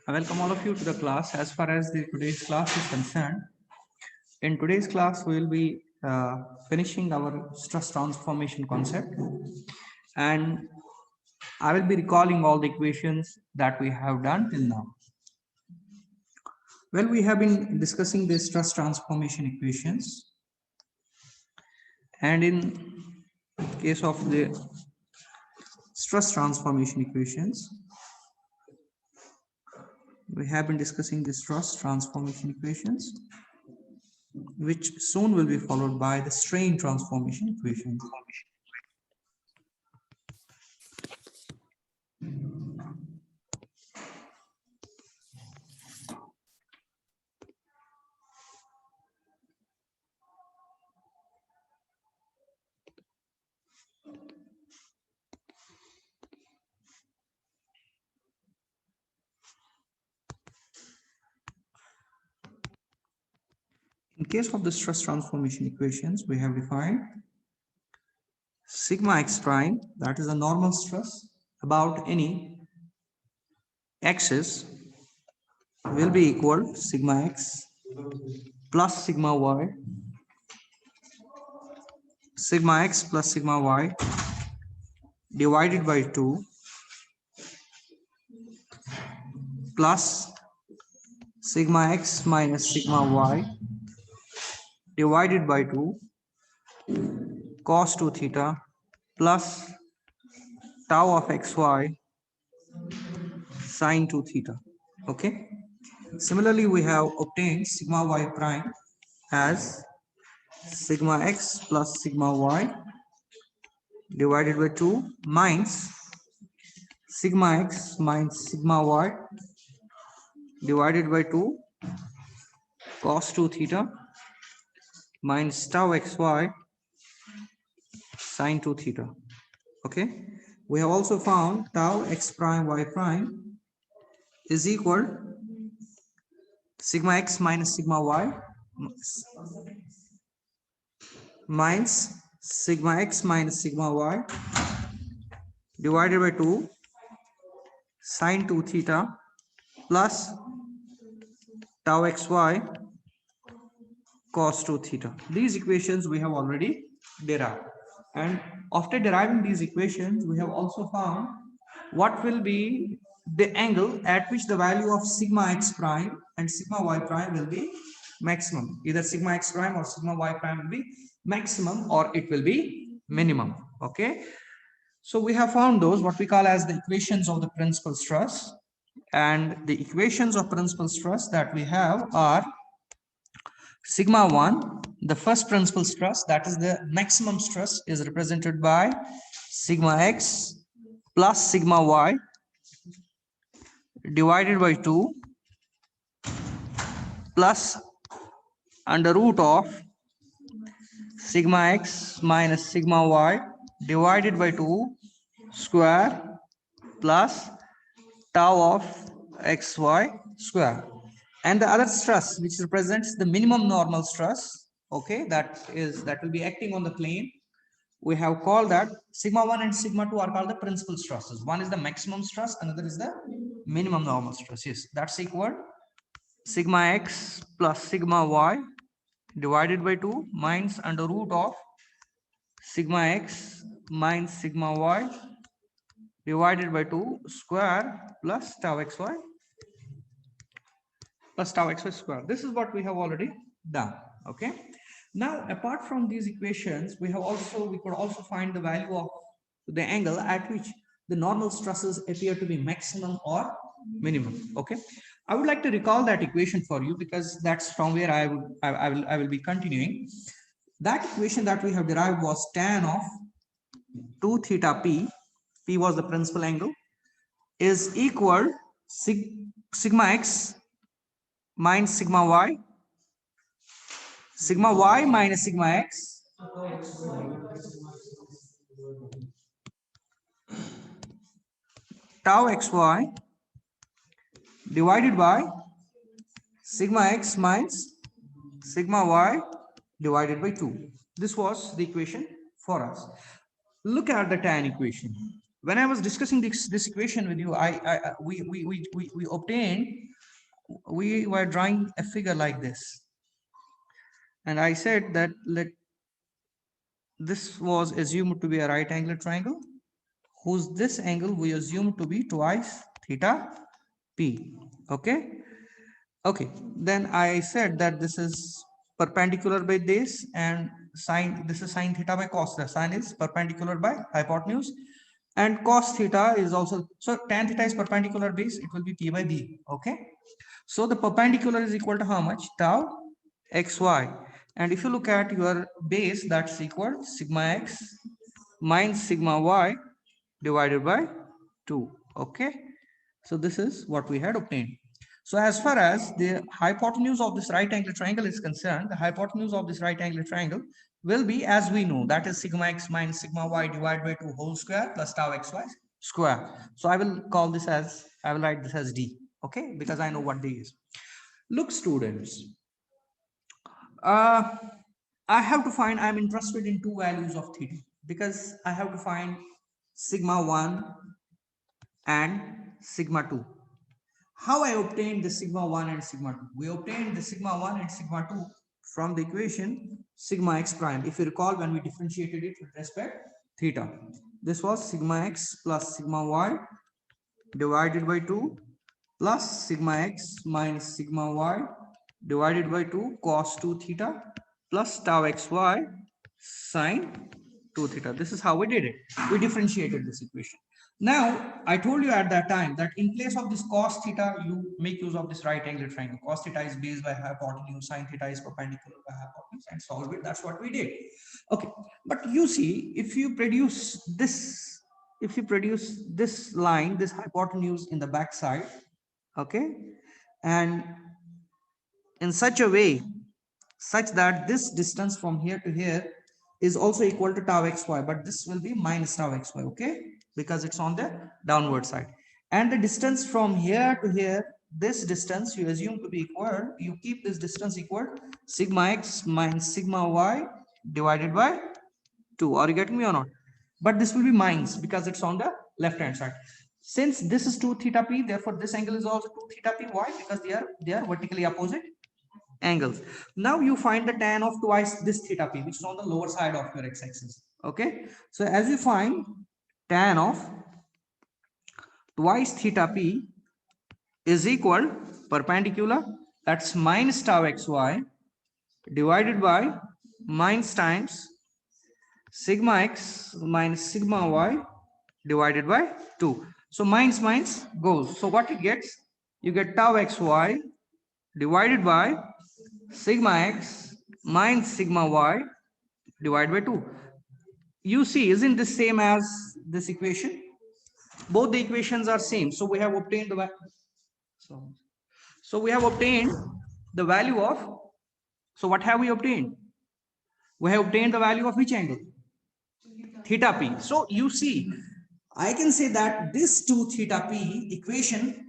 I welcome all of you to the class. As far as today's class is concerned, in today's class we will be finishing our stress transformation concept, and I will be recalling all the equations that we have done till now. Well, we have been discussing the stress transformation equations, and in case of the stress transformation equations, we have been discussing the stress transformation equations, which soon will be followed by the strain transformation equation. In case of the stress transformation equations, we have defined sigma x prime, that is a normal stress about any axis, will be equal sigma x plus sigma y, sigma x plus sigma y divided by 2 plus sigma x minus sigma y divided by 2 cos 2 theta plus tau of xy sine 2 theta. Okay. Similarly, we have obtained sigma y prime as sigma x plus sigma y divided by 2 minus sigma x minus sigma y divided by 2 cos 2 theta minus tau xy sine 2 theta. Okay. We have also found tau x prime y prime is equal sigma x minus sigma y minus sigma x minus sigma y divided by 2 sine 2 theta plus tau xy cos 2 theta. These equations we have already derived, and after deriving these equations we have also found what will be the angle at which the value of sigma x prime and sigma y prime will be maximum. Either sigma x prime or sigma y prime will be maximum or it will be minimum. Okay, so we have found those what we call as the equations of the principal stress, and the equations of principal stress that we have are sigma 1, the first principal stress, that is the maximum stress, is represented by sigma x plus sigma y divided by 2 plus under root of sigma x minus sigma y divided by 2 square plus tau of xy square. And the other stress which represents the minimum normal stress, okay, that will be acting on the plane, we have called that sigma 1 and sigma 2 are called the principal stresses. One is the maximum stress, another is the minimum normal stress. Yes, that's equal sigma x plus sigma y divided by 2 minus under root of sigma x minus sigma y divided by 2 square plus tau xy plus tau xy square. This is what we have already done. Okay. Now, apart from these equations, we could also find the value of the angle at which the normal stresses appear to be maximum or minimum. Okay. I would like to recall that equation for you because that's from where I will be continuing. That equation that we have derived was tan of 2 theta p. P was the principal angle, is equal sigma x minus sigma y, sigma y minus sigma x tau xy divided by sigma x minus sigma y divided by 2. This was the equation for us. Look at the tan equation. when I was discussing this equation with you, we obtained, we were drawing a figure like this, and I said that let this was assumed to be a right angle triangle whose this angle we assume to be twice theta p. Okay. Okay, then I said that this is perpendicular by this, and sine, this is sine theta by cos. The sine is perpendicular by hypotenuse, and cos theta is also, so tan theta is perpendicular base, it will be p by b. Okay, so the perpendicular is equal to how much? Tau xy. And if you look at your base, that's equal sigma x minus sigma y divided by 2. Okay, so this is what we had obtained. So as far as the hypotenuse of this right angle triangle is concerned, the hypotenuse of this right angle triangle will be, as we know, that is sigma x minus sigma y divided by 2 whole square plus tau xy square. So I will call this as, I will write this as d, okay, because I know what d is. Look, students, I have to find, I'm interested in two values of theta, because I have to find sigma 1 and sigma 2. How I obtained the sigma 1 and sigma 2? We obtained the sigma 1 and sigma 2 from the equation sigma x prime. If you recall, when we differentiated it with respect theta, this was sigma x plus sigma y divided by 2 plus sigma x minus sigma y divided by 2 cos 2 theta plus tau xy sine 2 theta. This is how we did it. We differentiated this equation. Now, I told you at that time that in place of this cos theta, you make use of this right angle triangle. Cos theta is based by hypotenuse, sine theta is perpendicular by hypotenuse, and solve it. That's what we did. Okay, but you see, if you produce this line, this hypotenuse in the back side, okay, and in such a way, such that this distance from here to here is also equal to tau xy, but this will be minus tau xy, okay, because it's on the downward side. And the distance from here to here, this distance you assume to be equal, you keep this distance equal sigma x minus sigma y divided by 2. Are you getting me or not? But this will be minus because it's on the left hand side. Since this is 2 theta p, therefore this angle is also 2 theta p. Why? Because they are vertically opposite angles. Now you find the tan of twice this theta p, which is on the lower side of your x-axis. Okay, so as you find tan of twice theta p is equal perpendicular, that's minus tau xy divided by minus times sigma x minus sigma y divided by 2. So minus minus goes. So what it gets? You get tau xy divided by sigma x minus sigma y divided by 2. You see, isn't this same as this equation? Both the equations are same. So we have obtained the so we have obtained the value of, so what have we obtained? We have obtained the value of which angle? Theta p. So you see, I can say that this 2 theta p equation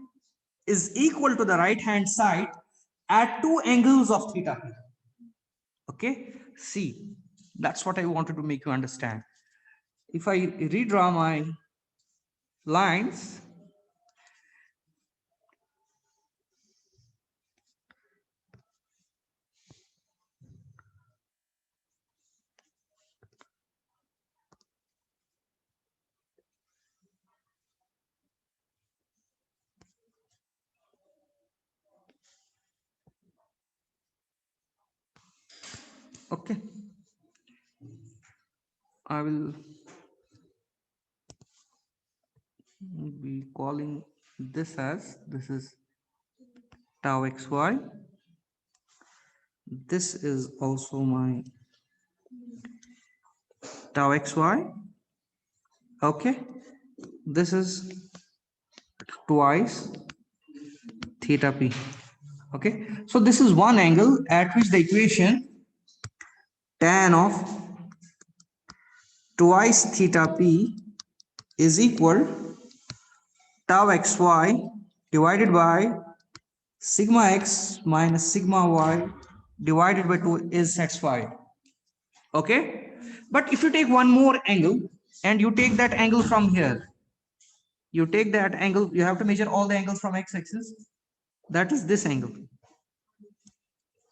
is equal to the right hand side at two angles of theta p. Okay, see, that's what I wanted to make you understand. If I redraw my lines, okay, I will be calling this as, this is tau xy, this is also my tau xy, okay, this is twice theta p. Okay, so this is one angle at which the equation tan of twice theta p is equal tau xy divided by sigma x minus sigma y divided by 2 is satisfied. Okay, but if you take one more angle and you take that angle from here, You take that angle, you have to measure all the angles from x-axis. That is this angle.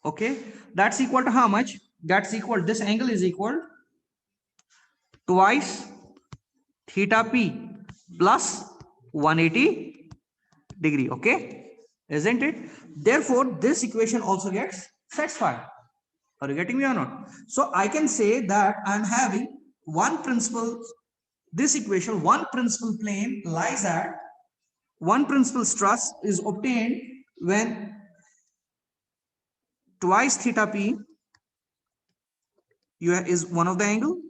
Okay, that's equal to how much? That's equal, this angle is equal twice theta p plus 180 degree. Okay, isn't it? Therefore this equation also gets satisfied. Are you getting me or not? So I can say that I'm having one principal, this equation, one principal plane lies at, one principal stress is obtained when twice theta p is one of the angle,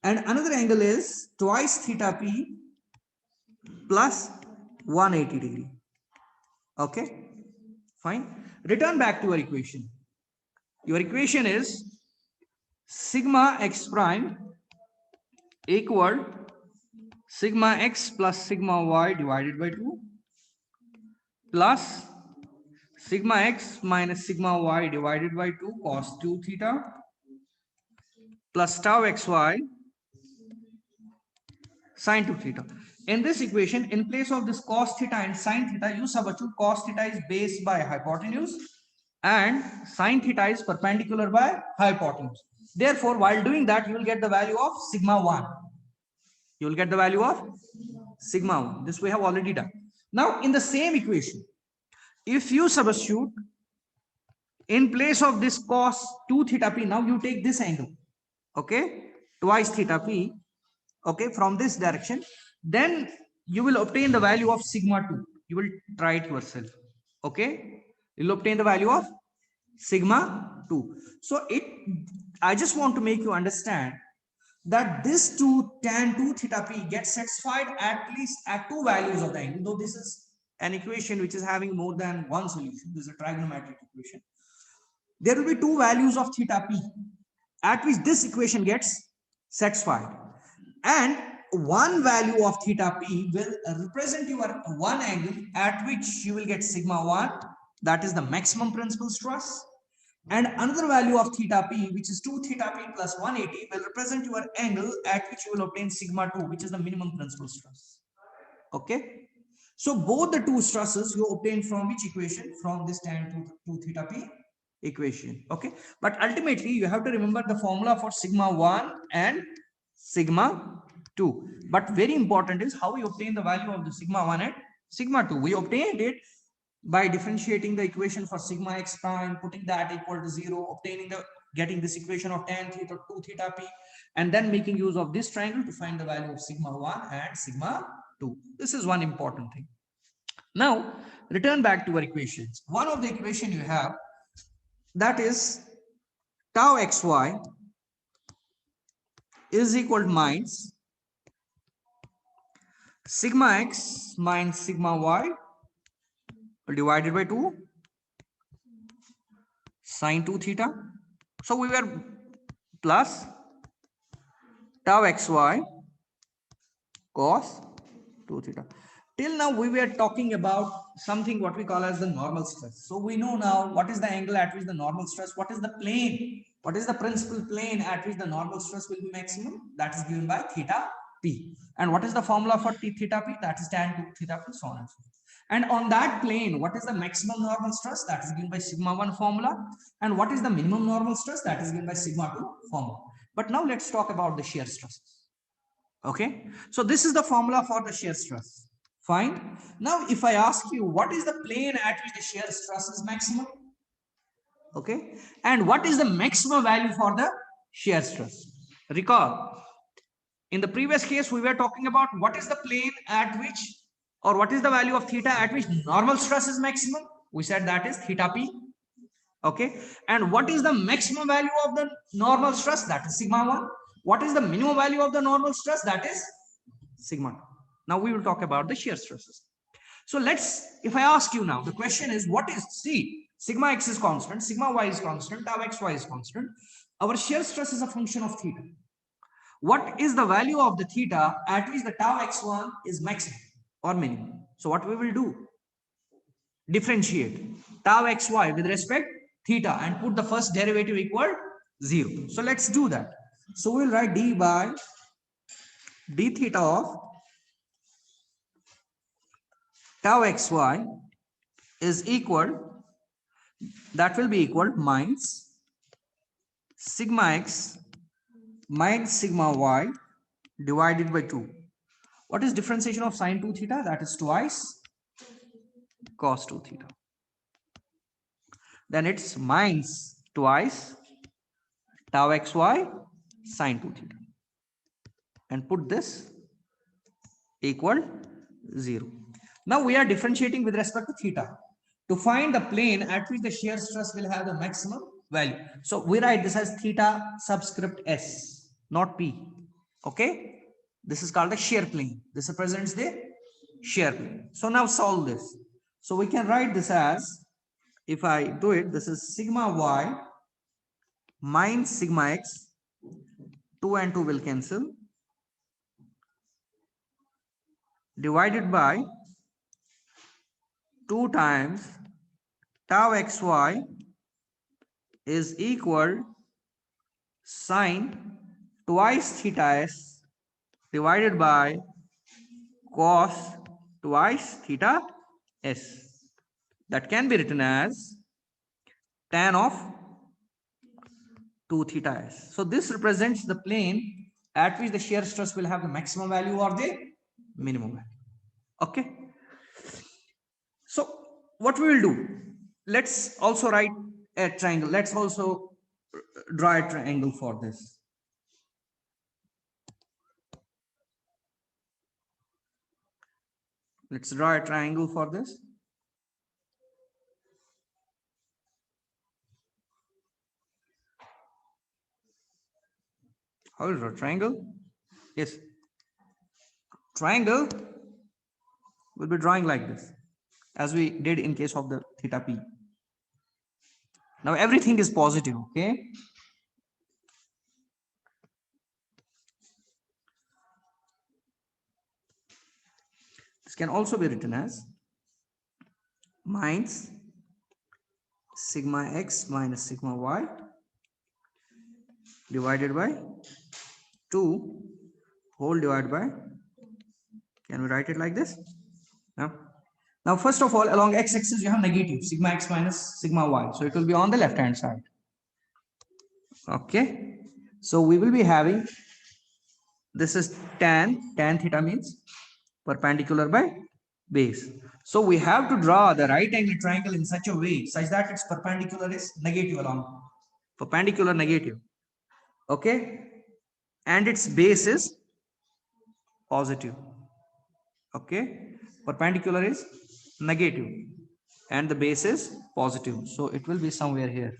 and another angle is twice theta p plus 180 degree. Okay, fine. Return back to your equation. Your equation is sigma x prime equal sigma x plus sigma y divided by 2 plus sigma x minus sigma y divided by 2 cos 2 theta plus tau xy sin 2 theta. In this equation, in place of this cos theta and sin theta, you substitute cos theta is base by hypotenuse and sin theta is perpendicular by hypotenuse. Therefore, while doing that, you will get the value of sigma 1. You will get the value of sigma 1. This we have already done. Now, in the same equation, if you substitute in place of this cos 2 theta p, now you take this angle, okay, twice theta p, okay, from this direction, then you will obtain the value of sigma 2. You will try it yourself. Okay, you'll obtain the value of sigma 2. So I just want to make you understand that this 2 tan 2 theta p gets satisfied at least at two values of the angle. Though this is an equation which is having more than one solution, this is a trigonometric equation. There will be two values of theta p at which this equation gets satisfied, and one value of theta p will represent your one angle at which you will get sigma 1, that is the maximum principal stress, and another value of theta p, which is 2 theta p plus 180, will represent your angle at which you will obtain sigma 2, which is the minimum principal stress. Okay, so both the two stresses you obtain from which equation? From this tan 2 theta p equation. Okay, but ultimately you have to remember the formula for sigma 1 and sigma 2. But very important is how we obtain the value of the sigma 1 and sigma 2. We obtained it by differentiating the equation for sigma x prime, putting that equal to 0, getting this equation of tan theta 2 theta p, and then making use of this triangle to find the value of sigma 1 and sigma 2. This is one important thing. Now return back to our equations. One of the equation you have, that is tau xy is equal to minus sigma x minus sigma y divided by 2 sin 2 theta. So we were plus tau xy cos 2 theta. Till now we were talking about something what we call as the normal stress. So we know now what is the angle at which the normal stress, what is the plane, what is the principal plane at which the normal stress will be maximum, that is given by theta p. And what is the formula for theta p? That is tan 2 theta p, so on and so forth. And on that plane, what is the maximum normal stress? That is given by sigma 1 formula. And what is the minimum normal stress? That is given by sigma 2 formula. But now let's talk about the shear stresses. Okay, so this is the formula for the shear stress. Fine. Now if I ask you what is the plane at which the shear stress is maximum, okay, and what is the maximum value for the shear stress? Recall, in the previous case we were talking about what is the plane at which, or what is the value of theta at which normal stress is maximum. We said that is theta p. Okay, and what is the maximum value of the normal stress? That is sigma 1. What is the minimum value of the normal stress? That is sigma 2. Now we will talk about the shear stresses. So if I ask you now, the question is, what is, see, sigma x is constant, sigma y is constant, tau xy is constant. Our shear stress is a function of theta. What is the value of the theta at which the tau x1 is maximum or minimum? So what we will do? Differentiate tau xy with respect theta and put the first derivative equal 0. So let's do that. So we'll write d by d theta of tau xy is equal, that will be equal minus sigma x minus sigma y divided by 2. What is differentiation of sine 2 theta? That is twice cos 2 theta. Then it's minus twice tau xy sine 2 theta. And put this equal 0. Now we are differentiating with respect to theta to find the plane at which the shear stress will have the maximum value. So we write this as theta subscript s, not p. Okay, this is called the shear plane. This represents the shear plane. So now solve this. So we can write this as, if I do it, this is sigma y minus sigma x, 2 and 2 will cancel, divided by 2 times tau xy is equal sine twice theta s divided by cos twice theta s. That can be written as tan of 2 theta s. So this represents the plane at which the shear stress will have the maximum value or the minimum value. Okay. So what we will do, let's also write a triangle. Let's also draw a triangle for this. Let's draw a triangle for this. How is a triangle? Yes. Triangle will be drawing like this, as we did in case of the theta p. Now everything is positive, okay? This can also be written as minus sigma x minus sigma y divided by 2 whole divided by, can we write it like this? Now first of all, along x-axis you have negative sigma x minus sigma y, so it will be on the left hand side. Okay, so we will be having, this is tan theta means perpendicular by base. So we have to draw the right angle triangle in such a way such that its perpendicular is negative, along perpendicular negative. Okay, and its base is positive. Okay, perpendicular is negative and the base is positive, so it will be somewhere here.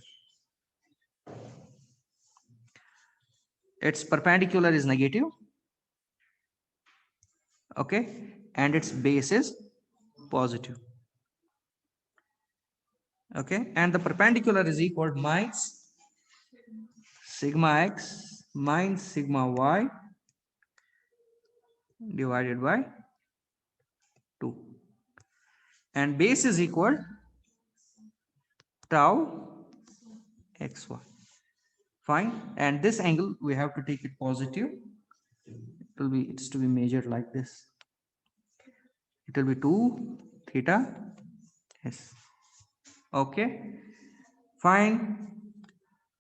Its perpendicular is negative, okay, and its base is positive. Okay, and the perpendicular is equal to minus sigma x minus sigma y divided by 2, and base is equal tau xy. Fine, and this angle we have to take it positive. It's to be measured like this. It will be 2 theta s. Okay, fine.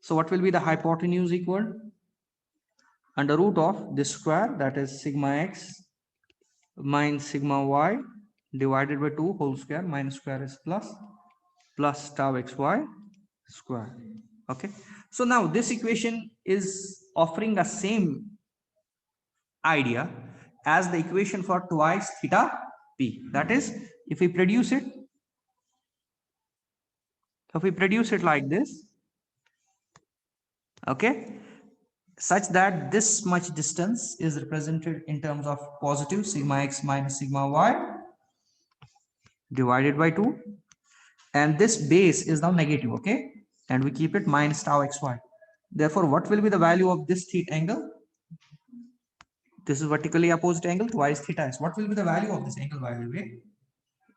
So what will be the hypotenuse equal? Under root of this square, that is sigma x minus sigma y divided by 2 whole square, minus square is plus tau xy square. Okay, so now this equation is offering the same idea as the equation for twice theta p. That is, if we produce it like this, okay, such that this much distance is represented in terms of positive sigma x minus sigma y divided by 2, and this base is now negative, okay, and we keep it minus tau xy. Therefore, what will be the value of this theta angle? This is vertically opposite angle twice theta s. What will be the value of this angle, by the way?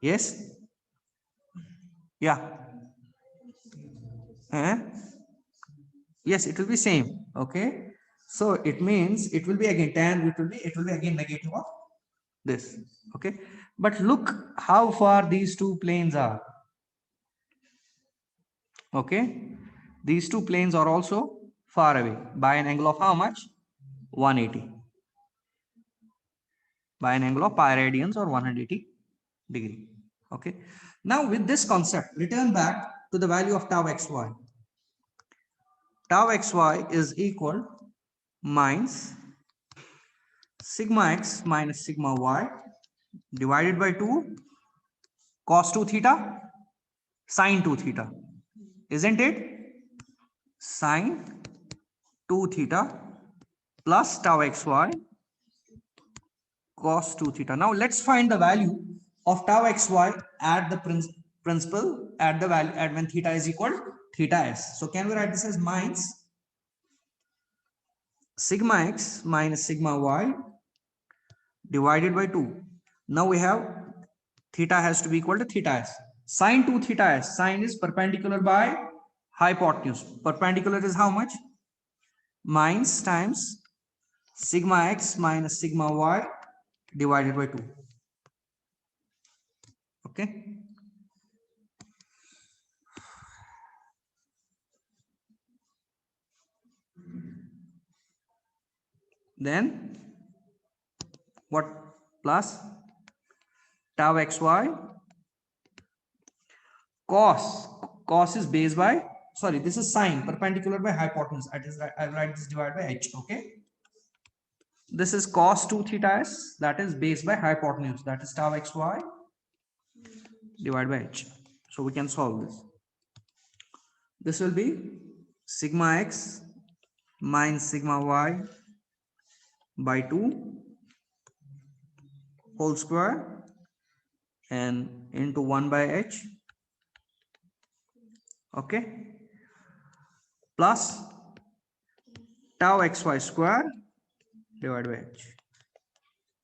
Yes, yeah, yes, it will be same. Okay, so it means it will be again tan, it will be again negative of this. Okay, but look how far these two planes are. Okay, these two planes are also far away by an angle of how much? 180. By an angle of pi radians or 180 degree. Okay, now with this concept, return back to the value of tau xy. Tau xy is equal minus sigma x minus sigma y divided by 2 cos 2 theta sin 2 theta, isn't it? Sin 2 theta plus tau xy cos 2 theta. Now let's find the value of tau xy at the principal at the value at when theta is equal theta s. So can we write this as minus sigma x minus sigma y divided by 2. Now we have theta has to be equal to theta s. Sin 2 theta s. Sin is perpendicular by hypotenuse. Perpendicular is how much? Minus times sigma x minus sigma y divided by 2. Okay. Then what? Plus tau xy cos is base by, sorry, this is sine perpendicular by hypotenuse. I write this divided by h. Okay, this is cos 2 theta s, that is base by hypotenuse, that is tau xy divided by h. So we can solve this. This will be sigma x minus sigma y by 2 whole square and into 1 by h. Okay, plus tau xy square divided by h.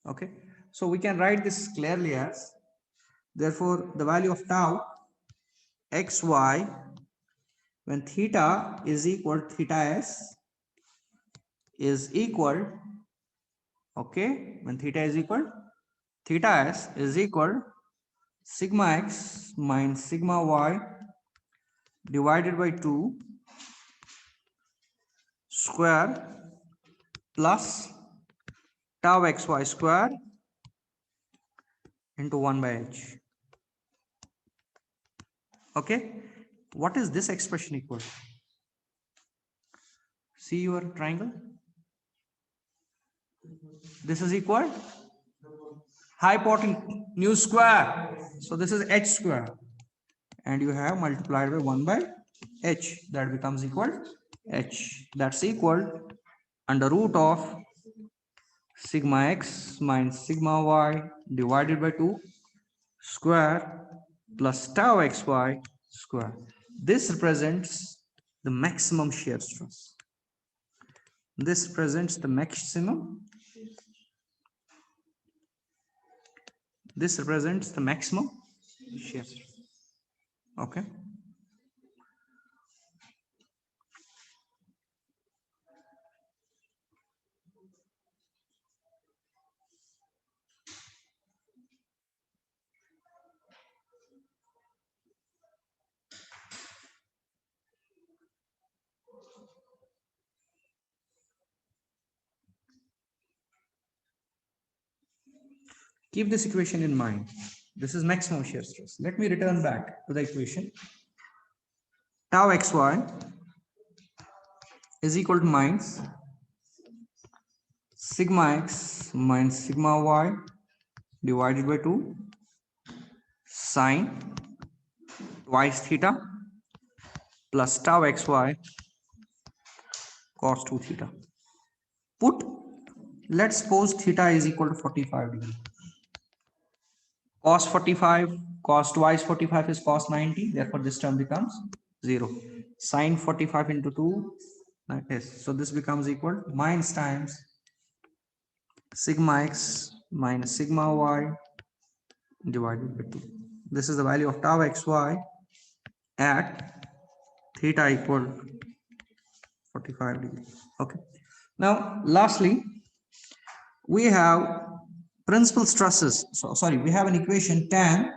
Okay, so we can write this clearly as, therefore the value of tau xy when theta is equal theta s is equal, okay, when theta is equal theta s is equal sigma x minus sigma y divided by 2 square plus tau xy square into 1 by h. Okay, what is this expression equal? See your triangle, this is equal hypotenuse square, so this is h square, and you have multiplied by 1 by h, that becomes equal h, that's equal under root of sigma x minus sigma y divided by 2 square plus tau xy square. This represents the maximum shear stress. This represents the maximum. This represents the maximum shear stress. Okay. Keep this equation in mind. This is maximum shear stress. Let me return back to the equation. Tau xy is equal to minus sigma x minus sigma y divided by 2 sine twice theta plus tau xy cos 2 theta. Put, let's suppose theta is equal to 45 degree. Cos 45, cos twice 45 is cos 90, therefore this term becomes 0. Sine 45 into 2, yes, so this becomes equal minus times sigma x minus sigma y divided by 2. This is the value of tau xy at theta equal 45 degree. Okay. Now, lastly, we have principal stresses. So sorry, we have an equation tan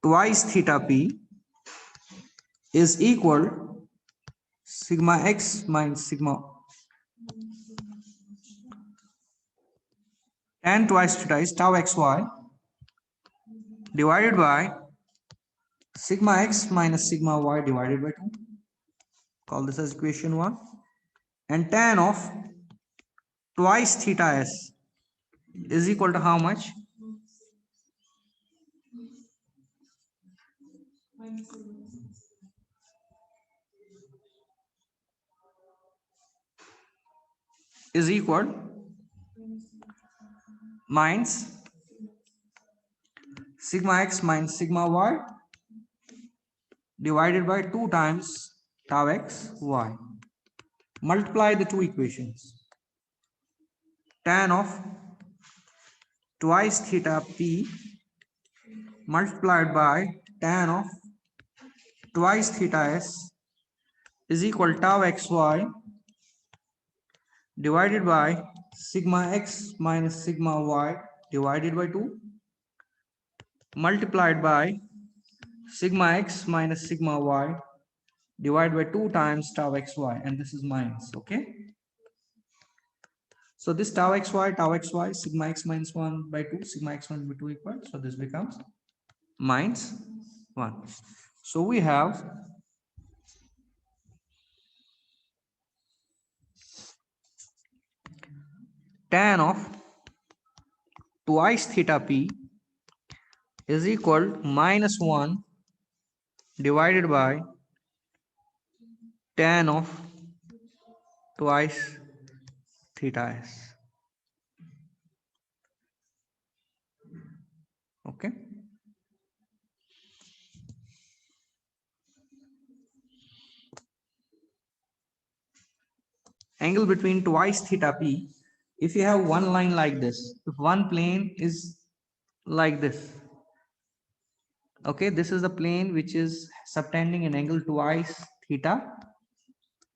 twice theta p is equal sigma x minus sigma. Tan twice theta is tau xy divided by sigma x minus sigma y divided by 2. Call this as equation 1. And tan of twice theta s is equal to how much? Is equal minus sigma x minus sigma y divided by 2 times tau x y. Multiply the two equations. Tan of twice theta p multiplied by tan of twice theta s is equal tau xy divided by sigma x minus sigma y divided by 2 multiplied by sigma x minus sigma y divided by 2 times tau xy, and this is minus. Okay, so this tau xy, sigma x minus 1 by 2, sigma x 1 by 2 equal, so this becomes minus 1. So we have tan of twice theta p is equal to minus 1 divided by tan of twice theta s. Okay, angle between twice theta p, if you have one line like this, if one plane is like this, okay, this is the plane which is subtending an angle twice theta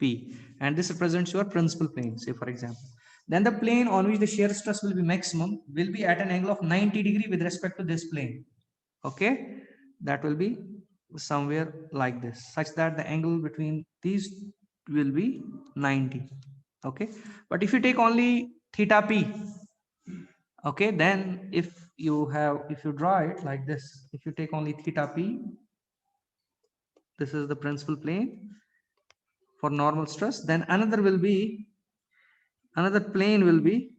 p, and this represents your principal plane, say for example, then the plane on which the shear stress will be maximum will be at an angle of 90 degree with respect to this plane. Okay, that will be somewhere like this, such that the angle between these will be 90. Okay, but if you take only theta p, okay, then if you draw it like this, if you take only theta p, this is the principal plane for normal stress, then another plane will be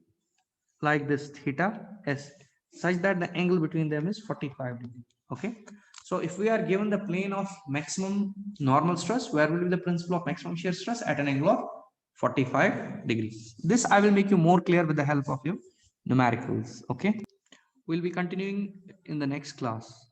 like this theta s, such that the angle between them is 45 degree. Okay, so if we are given the plane of maximum normal stress, where will be the principle of maximum shear stress? At an angle of 45 degrees. This I will make you more clear with the help of your numericals. Okay, we'll be continuing in the next class.